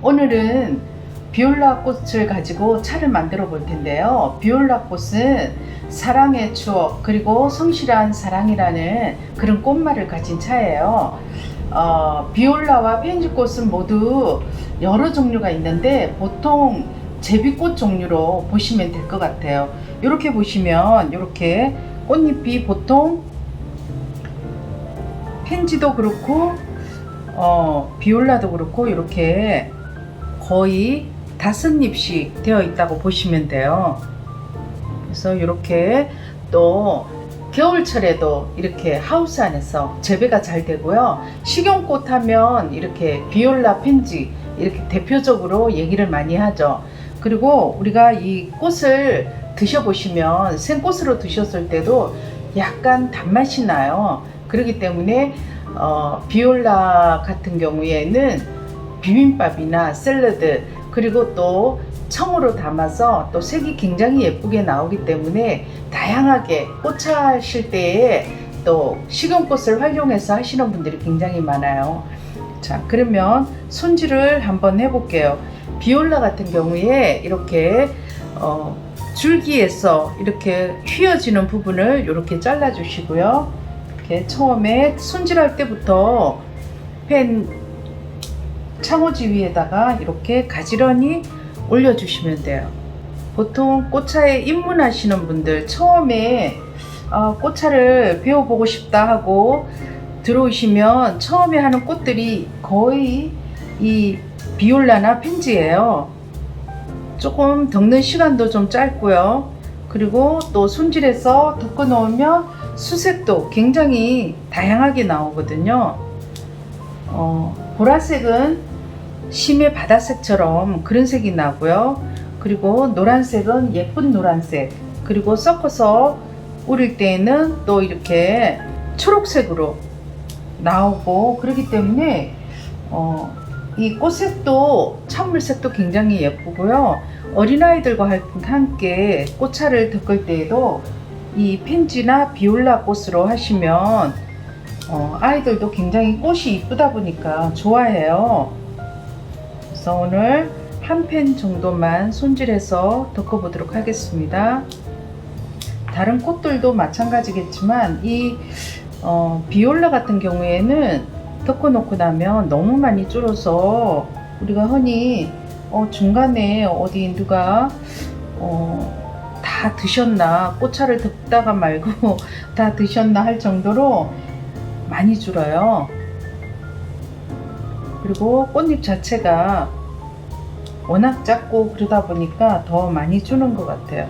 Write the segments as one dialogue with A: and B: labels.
A: 오늘은 비올라 꽃을 가지고 차를 만들어 볼 텐데요. 비올라 꽃은 사랑의 추억 그리고 성실한 사랑이라는 그런 꽃말을 가진 차예요. 비올라와 펜지꽃은 모두 여러 종류가 있는데 보통 제비꽃 종류로 보시면 될 것 같아요. 이렇게 보시면 이렇게 꽃잎이 보통 펜지도 그렇고 비올라도 그렇고 이렇게 거의 5잎씩 되어 있다고 보시면 돼요. 그래서 이렇게 또 겨울철에도 이렇게 하우스 안에서 재배가 잘 되고요. 식용꽃 하면 이렇게 비올라, 펜지 이렇게 대표적으로 얘기를 많이 하죠. 그리고 우리가 이 꽃을 드셔보시면 생꽃으로 드셨을 때도 약간 단맛이 나요. 그렇기 때문에 비올라 같은 경우에는 비빔밥이나 샐러드 그리고 또 청으로 담아서 또 색이 굉장히 예쁘게 나오기 때문에 다양하게 꽃차 하실 때에 또 식용꽃을 활용해서 하시는 분들이 굉장히 많아요. 자, 그러면 손질을 한번 해볼게요. 비올라 같은 경우에 이렇게 줄기에서 이렇게 휘어지는 부분을 이렇게 잘라 주시고요. 이렇게 처음에 손질할 때부터 펜 창호지 위에다가 이렇게 가지런히 올려주시면 돼요. 보통 꽃차에 입문하시는 분들 처음에 꽃차를 배워보고 싶다 하고 들어오시면 처음에 하는 꽃들이 거의 이 비올라나 펜지예요. 조금 덮는 시간도 좀 짧고요. 그리고 또 손질해서 덮어 놓으면 수색도 굉장히 다양하게 나오거든요. 보라색은 심해 바다색처럼 그런 색이 나고요. 그리고 노란색은 예쁜 노란색, 그리고 섞어서 우릴 때에는 또 이렇게 초록색으로 나오고 그렇기 때문에 이 꽃색도 찬물색도 굉장히 예쁘고요. 어린아이들과 함께 꽃차를 덮을 때에도 이 펜지나 비올라 꽃으로 하시면 아이들도 굉장히 꽃이 이쁘다 보니까 좋아해요. 그래서 오늘 한 펜 정도만 손질해서 덮어 보도록 하겠습니다. 다른 꽃들도 마찬가지겠지만 이 비올라 같은 경우에는 덮어 놓고 나면 너무 많이 줄어서 우리가 흔히 중간에 어디 누가 다 드셨나, 꽃차를 덮다가 말고 다 드셨나 할 정도로 많이 줄어요. 그리고 꽃잎 자체가 워낙 작고 그러다 보니까 더 많이 주는 것 같아요.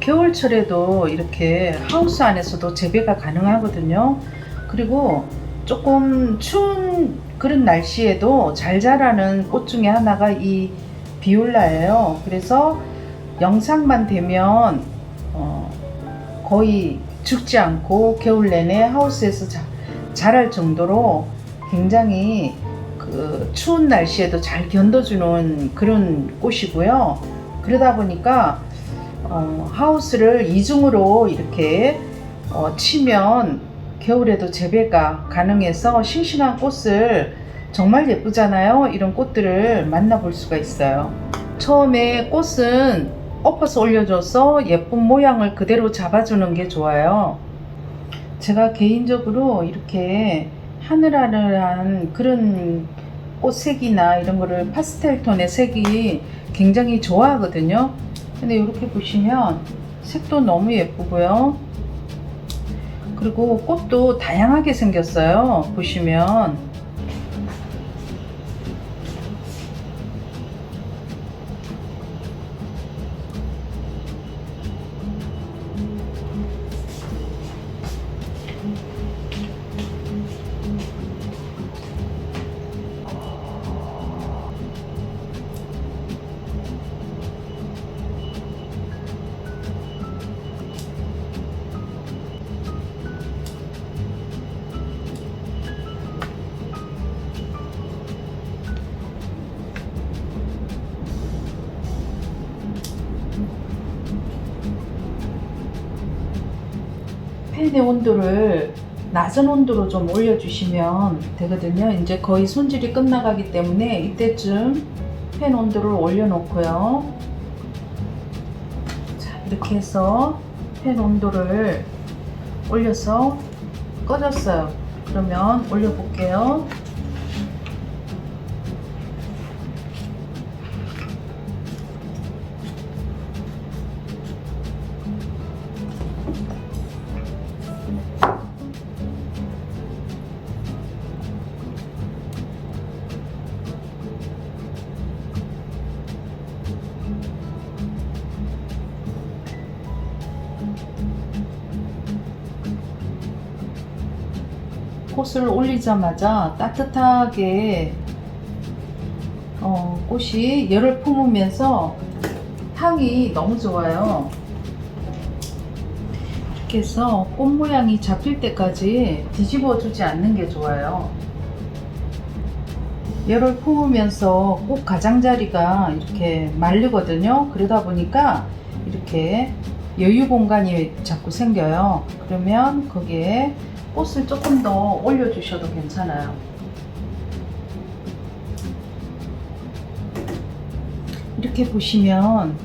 A: 겨울철에도 이렇게 하우스 안에서도 재배가 가능하거든요. 그리고 조금 추운 그런 날씨에도 잘 자라는 꽃 중에 하나가 이 비올라예요. 그래서 영상만 되면 거의 죽지 않고 겨울 내내 하우스에서 자랄 정도로 굉장히 그 추운 날씨에도 잘 견뎌주는 그런 꽃이고요. 그러다 보니까 하우스를 이중으로 이렇게 치면 겨울에도 재배가 가능해서 싱싱한 꽃을 정말 예쁘잖아요. 이런 꽃들을 만나볼 수가 있어요. 처음에 꽃은 엎어서 올려줘서 예쁜 모양을 그대로 잡아주는 게 좋아요. 제가 개인적으로 이렇게 하늘하늘한 그런 꽃색이나 이런 거를 파스텔 톤의 색이 굉장히 좋아하거든요. 근데 이렇게 보시면 색도 너무 예쁘고요. 그리고 꽃도 다양하게 생겼어요. 보시면 팬의 온도를 낮은 온도로 좀 올려주시면 되거든요. 이제 거의 손질이 끝나가기 때문에 이때쯤 팬 온도를 올려놓고요. 자, 이렇게 해서 팬 온도를 올려서 꺼졌어요. 그러면 올려볼게요. 꽃을 올리자마자 따뜻하게 꽃이 열을 품으면서 향이 너무 좋아요. 이렇게 해서 꽃 모양이 잡힐 때까지 뒤집어 주지 않는 게 좋아요. 열을 품으면서 꽃 가장자리가 이렇게 마르거든요. 그러다 보니까 이렇게 여유 공간이 자꾸 생겨요. 그러면 거기에 꽃을 조금 더 올려주셔도 괜찮아요. 이렇게 보시면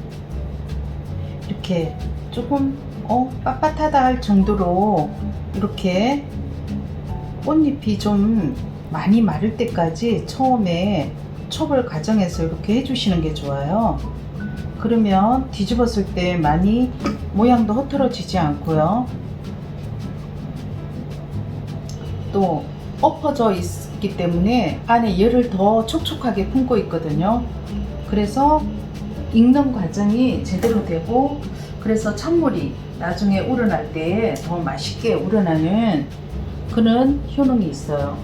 A: 이렇게 조금 빳빳하다 할 정도로 이렇게 꽃잎이 좀 많이 마를 때까지 처음에 촉을 가정해서 이렇게 해주시는 게 좋아요. 그러면 뒤집었을 때 많이 모양도 흐트러지지 않고요. 또 엎어져 있기 때문에 안에 열을 더 촉촉하게 품고 있거든요. 그래서 익는 과정이 제대로 되고, 그래서 찬물이 나중에 우러날 때 더 맛있게 우러나는 그런 효능이 있어요.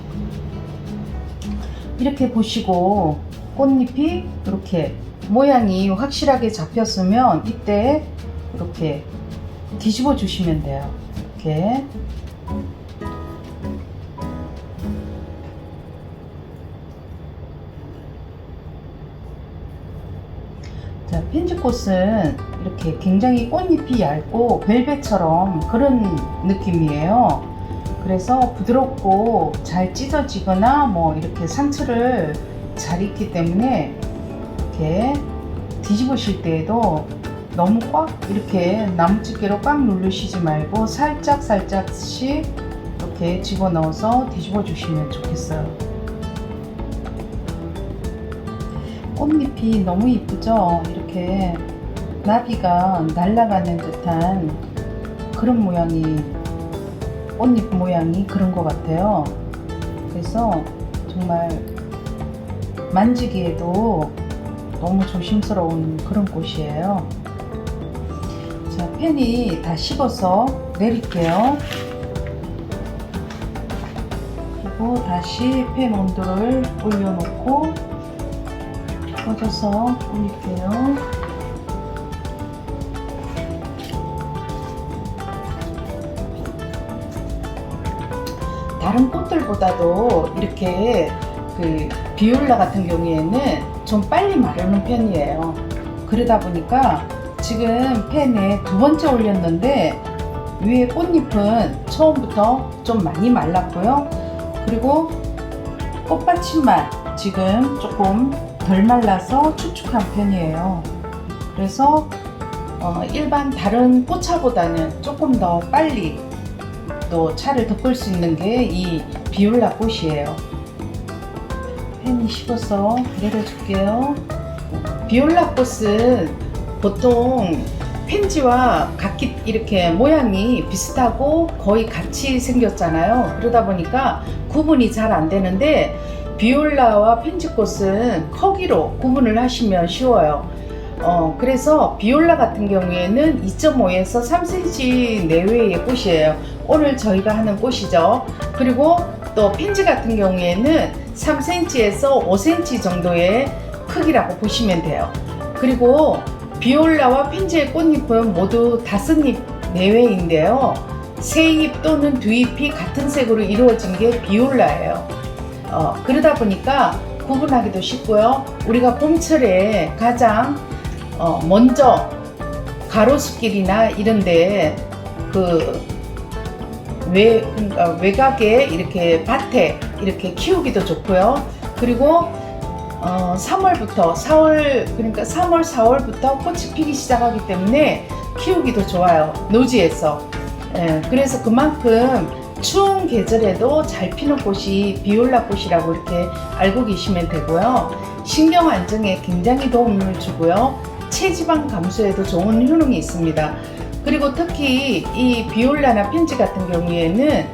A: 이렇게 보시고 꽃잎이 이렇게 모양이 확실하게 잡혔으면 이때 이렇게 뒤집어 주시면 돼요. 이렇게. 자, 펜지꽃은 이렇게 굉장히 꽃잎이 얇고 벨벳처럼 그런 느낌이에요. 그래서 부드럽고 잘 찢어지거나 뭐 이렇게 상처를 잘 입기 때문에 이렇게 뒤집으실 때에도 너무 꽉 이렇게 나무집게로 꽉 누르시지 말고 살짝씩 이렇게 집어넣어서 뒤집어 주시면 좋겠어요. 꽃잎이 너무 이쁘죠? 이렇게 나비가 날아가는 듯한 그런 모양이, 꽃잎 모양이 그런 것 같아요. 그래서 정말 만지기에도 너무 조심스러운 그런 꽃이에요. 자, 팬이 다 식어서 내릴게요. 그리고 다시 팬 온도를 올려놓고 꺼져서 올릴게요. 다른 꽃들보다도 이렇게 비올라 같은 경우에는 좀 빨리 마르는 편이에요. 그러다 보니까 지금 팬에 두 번째 올렸는데 위에 꽃잎은 처음부터 좀 많이 말랐고요. 그리고 꽃받침만 지금 조금 덜 말라서 축축한 편이에요. 그래서 일반 다른 꽃차보다는 조금 더 빨리 또 차를 덮을 수 있는 게 이 비올라 꽃이에요. 팬이 식어서 내려줄게요. 비올라 꽃은 보통 펜지와 각기 이렇게 모양이 비슷하고 거의 같이 생겼잖아요. 그러다 보니까 구분이 잘 안 되는데 비올라와 펜지꽃은 크기로 구분을 하시면 쉬워요. 그래서 비올라 같은 경우에는 2.5에서 3cm 내외의 꽃이에요. 오늘 저희가 하는 꽃이죠. 그리고 또 펜지 같은 경우에는 3cm에서 5cm 정도의 크기라고 보시면 돼요. 그리고 비올라와 펜지의 꽃잎은 모두 5잎 내외인데요. 세 잎 또는 두 잎이 같은 색으로 이루어진 게 비올라예요. 그러다 보니까 구분하기도 쉽고요. 우리가 봄철에 가장 먼저 가로수길이나 이런데 그러니까 외곽에 이렇게 밭에 이렇게 키우기도 좋고요. 그리고 3월부터 4월, 그러니까 3월 4월부터 꽃이 피기 시작하기 때문에 키우기도 좋아요, 노지에서. 그래서 그만큼 추운 계절에도 잘 피는 꽃이 비올라 꽃이라고 이렇게 알고 계시면 되고요. 신경 안정에 굉장히 도움을 주고요. 체지방 감소에도 좋은 효능이 있습니다. 그리고 특히 이 비올라나 펜지 같은 경우에는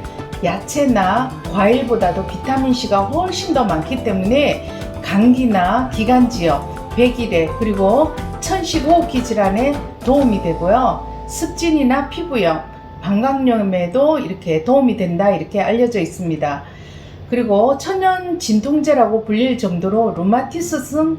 A: 야채나 과일보다도 비타민C가 훨씬 더 많기 때문에 감기나 기관지염, 백일해, 그리고 천식호흡기 질환에 도움이 되고요. 습진이나 피부염, 방광염에도 이렇게 도움이 된다 이렇게 알려져 있습니다. 그리고 천연 진통제라고 불릴 정도로 루마티스성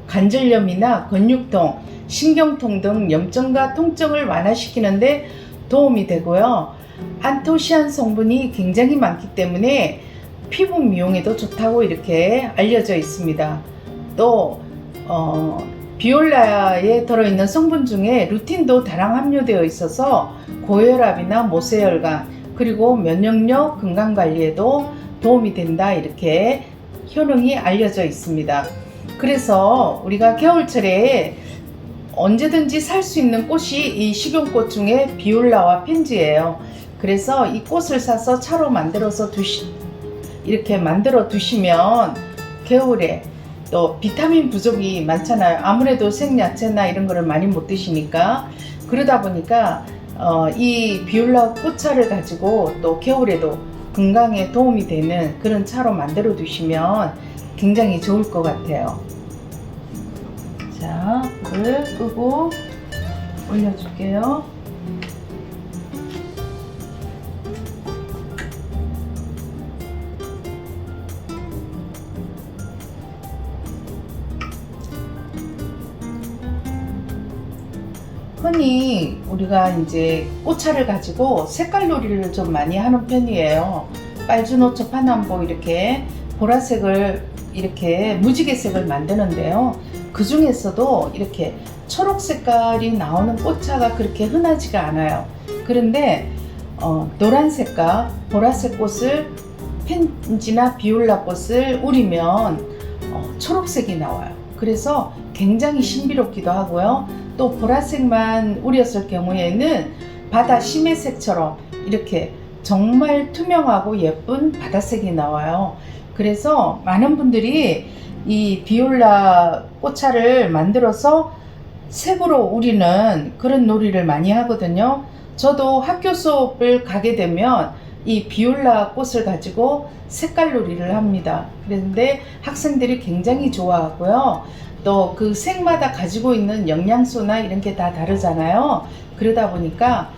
A: 관절염이나 근육통, 신경통 등 염증과 통증을 완화시키는데 도움이 되고요. 안토시안 성분이 굉장히 많기 때문에 피부 미용에도 좋다고 이렇게 알려져 있습니다. 또 비올라에 들어있는 성분 중에 루틴도 다량 함유되어 있어서 고혈압이나 모세혈관, 그리고 면역력, 건강관리에도 도움이 된다 이렇게 효능이 알려져 있습니다. 그래서 우리가 겨울철에 언제든지 살 수 있는 꽃이 이 식용꽃 중에 비올라와 펜지예요. 그래서 이 꽃을 사서 차로 만들어서 이렇게 만들어 두시면 겨울에 또 비타민 부족이 많잖아요. 아무래도 생야채나 이런 거를 많이 못 드시니까. 그러다 보니까 이 비올라 꽃차를 가지고 또 겨울에도 건강에 도움이 되는 그런 차로 만들어 두시면 굉장히 좋을 것 같아요. 자, 불을 끄고 올려줄게요. 흔히 우리가 이제 꽃차를 가지고 색깔놀이를 좀 많이 하는 편이에요. 빨주노초 파남보 이렇게 보라색을 이렇게 무지개색을 만드는데요. 그 중에서도 이렇게 초록 색깔이 나오는 꽃차가 그렇게 흔하지가 않아요. 그런데 노란색과 보라색 꽃을 펜지나 비올라 꽃을 우리면 초록색이 나와요. 그래서 굉장히 신비롭기도 하고요. 또 보라색만 우렸을 경우에는 바다 심해색처럼 이렇게 정말 투명하고 예쁜 바다색이 나와요. 그래서 많은 분들이 이 비올라 꽃차를 만들어서 색으로 우리는 그런 놀이를 많이 하거든요. 저도 학교 수업을 가게 되면 이 비올라 꽃을 가지고 색깔 놀이를 합니다. 그런데 학생들이 굉장히 좋아하고요. 또 그 색마다 가지고 있는 영양소나 이런 게 다 다르잖아요. 그러다 보니까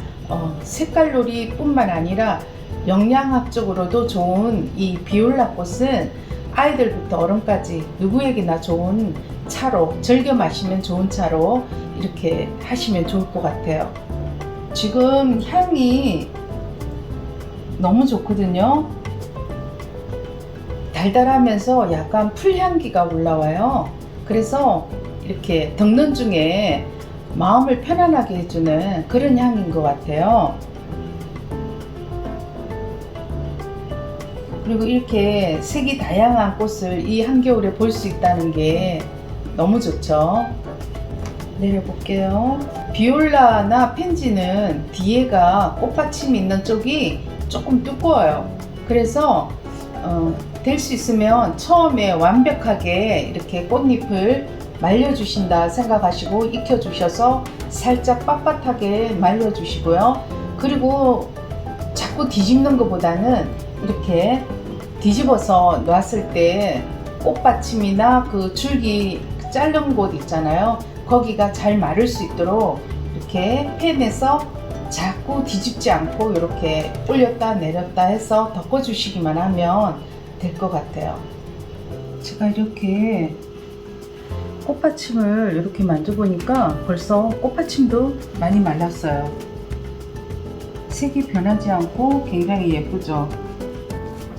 A: 색깔 놀이 뿐만 아니라 영양학적으로도 좋은 이 비올라 꽃은 아이들부터 어른까지 누구에게나 좋은 차로, 즐겨 마시면 좋은 차로 이렇게 하시면 좋을 것 같아요. 지금 향이 너무 좋거든요. 달달하면서 약간 풀향기가 올라와요. 그래서 이렇게 덕는 중에 마음을 편안하게 해주는 그런 향인 것 같아요. 그리고 이렇게 색이 다양한 꽃을 이 한겨울에 볼 수 있다는 게 너무 좋죠. 내려볼게요. 비올라나 펜지는 뒤에가 꽃받침이 있는 쪽이 조금 두꺼워요. 그래서 될 수 있으면 처음에 완벽하게 이렇게 꽃잎을 말려주신다 생각하시고 익혀주셔서 살짝 빳빳하게 말려주시고요. 그리고 자꾸 뒤집는 것보다는 이렇게 뒤집어서 놨을 때 꽃받침이나 그 줄기 자른 곳 있잖아요. 거기가 잘 마를 수 있도록 이렇게 펜에서 자꾸 뒤집지 않고 이렇게 올렸다 내렸다 해서 덮어주시기만 하면 될 것 같아요. 제가 이렇게 꽃받침을 이렇게 만져보니까 벌써 꽃받침도 많이 말랐어요. 색이 변하지 않고 굉장히 예쁘죠.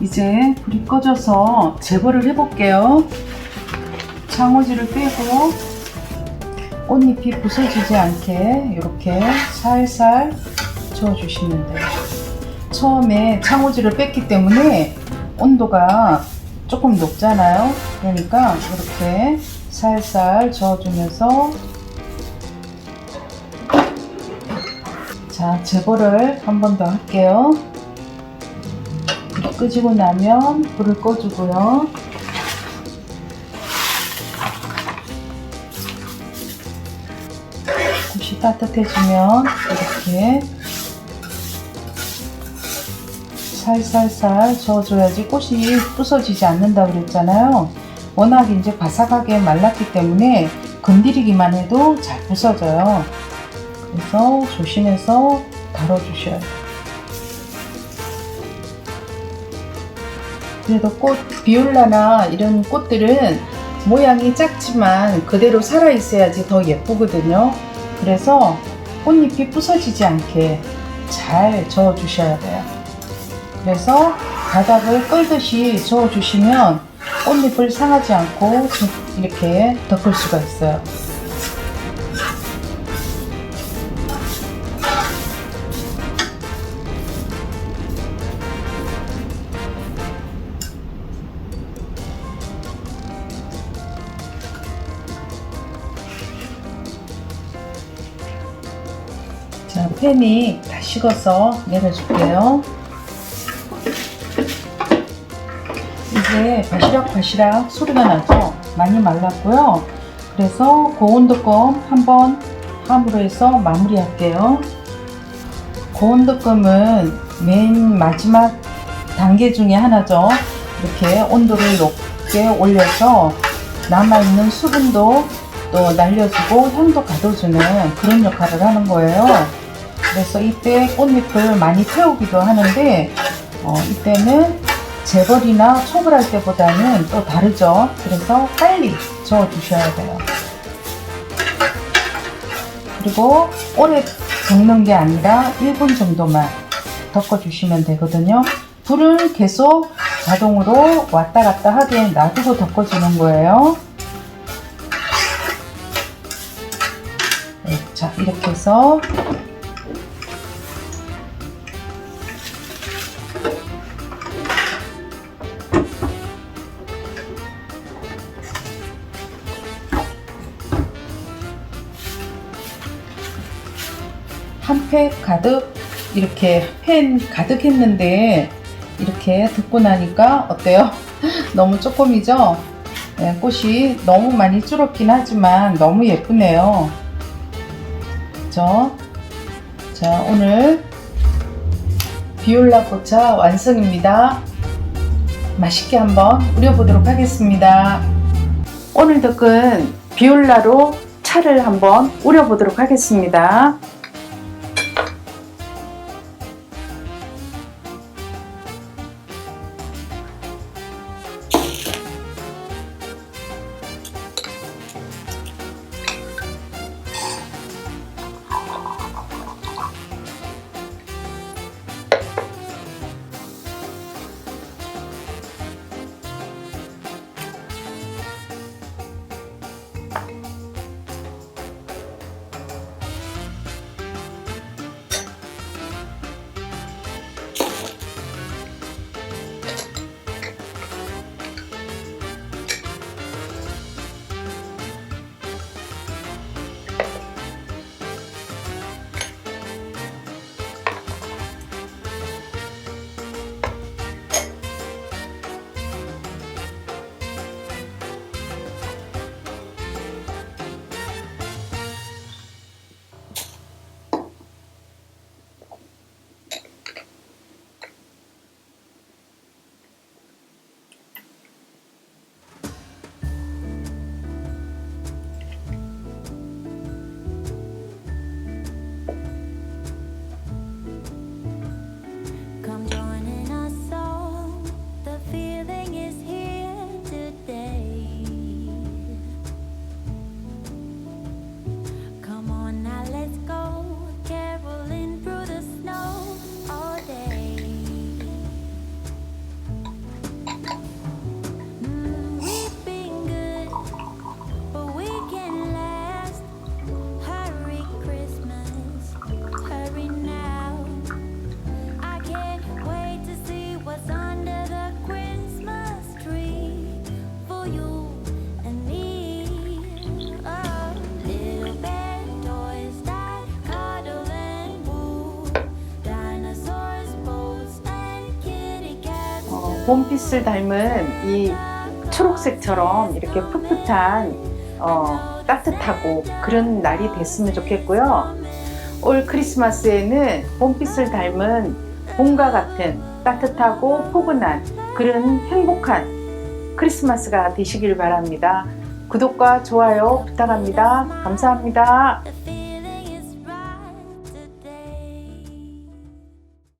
A: 이제 불이 꺼져서 제거를 해볼게요. 장호지를 빼고 꽃잎이 부서지지 않게 이렇게 살살 저어주시면 돼요. 처음에 창호지를 뺐기 때문에 온도가 조금 높잖아요. 그러니까 이렇게 살살 저어주면서, 자, 제거를 한 번 더 할게요. 끄지고 나면 불을 꺼주고요. 굿이 따뜻해지면 이렇게 살살살 저어줘야지 꽃이 부서지지 않는다 그랬잖아요. 워낙 이제 바삭하게 말랐기 때문에 건드리기만 해도 잘 부서져요. 그래서 조심해서 다뤄주셔야 돼요. 그래도 꽃, 비올라나 이런 꽃들은 모양이 작지만 그대로 살아있어야지 더 예쁘거든요. 그래서 꽃잎이 부서지지 않게 잘 저어주셔야 돼요. 그래서 바닥을 끌듯이 저어주시면 꽃잎을 상하지 않고 이렇게 덮을 수가 있어요. 자, 팬이 다 식어서 내려줄게요. 이제 바시락바시락 소리가 나죠? 많이 말랐고요. 그래서 고온두껌 한번 함으로 해서 마무리할게요. 고온두껌은 맨 마지막 단계 중에 하나죠. 이렇게 온도를 높게 올려서 남아있는 수분도 또 날려주고 향도 가둬주는 그런 역할을 하는 거예요. 그래서 이때 꽃잎을 많이 태우기도 하는데 이때는 재벌이나 촉을 할 때보다는 또 다르죠. 그래서 빨리 저어 주셔야 돼요. 그리고 오래 볶는 게 아니라 1분 정도만 덮어 주시면 되거든요. 불은 계속 자동으로 왔다 갔다 하게 놔두고 덮어주는 거예요. 네, 자, 이렇게 해서 한 팩 가득, 이렇게 팬 가득 했는데 이렇게 듣고 나니까 어때요? 너무 조금이죠? 네, 꽃이 너무 많이 줄었긴 하지만 너무 예쁘네요. 그쵸? 자, 오늘 비올라 꽃차 완성입니다. 맛있게 한번 우려보도록 하겠습니다. 오늘 덕은 비올라로 차를 한번 우려보도록 하겠습니다. 봄빛을 닮은 이 초록색처럼 이렇게 풋풋한 따뜻하고 그런 날이 됐으면 좋겠고요. 올 크리스마스에는 봄빛을 닮은 봄과 같은 따뜻하고 포근한 그런 행복한 크리스마스가 되시길 바랍니다. 구독과 좋아요 부탁합니다. 감사합니다.